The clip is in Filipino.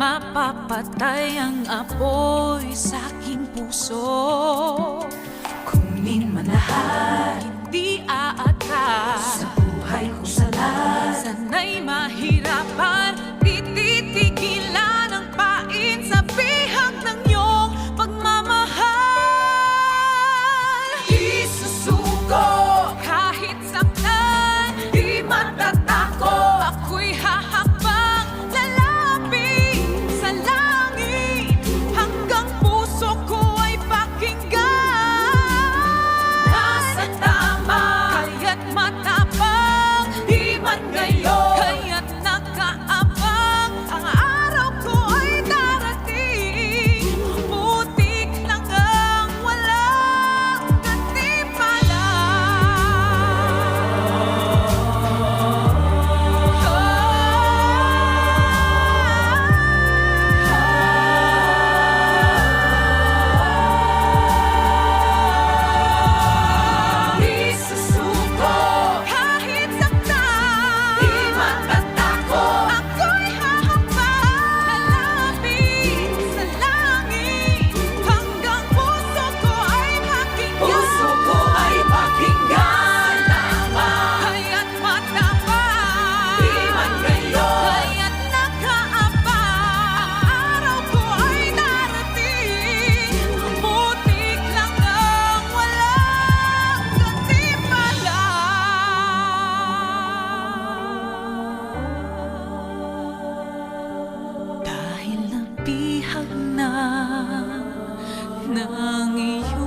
mapapatay ang apoy sa aking puso. Kunin man lahat, hindi aatras sa buhay ko salat. Sana'y mahirapan, di titigilan ang pain sa bihag ng iyong pagmamahal. Isusuko kahit saktan, di matatako. Ako'y hahakbang lalapit sa langit hanggang puso ko ay pakinggan. Nasa tama, kaya't matapang, di man ngayon, kaya't nakaabang. Ang araw ko ay darating, putik lang ang walang katimpala. Isusuko kahit saktan, di matatako. Ako'y hahakbang lalapit sa langit hanggang puso ko ay pakinggan. Puso ko ay pakinggan. Tama, kaya't matapang, di man ngayon, kaya't nakaabang. Ang araw ko ay darating, putik lang ang walang katimpala. Dahil nabihag na ng iyong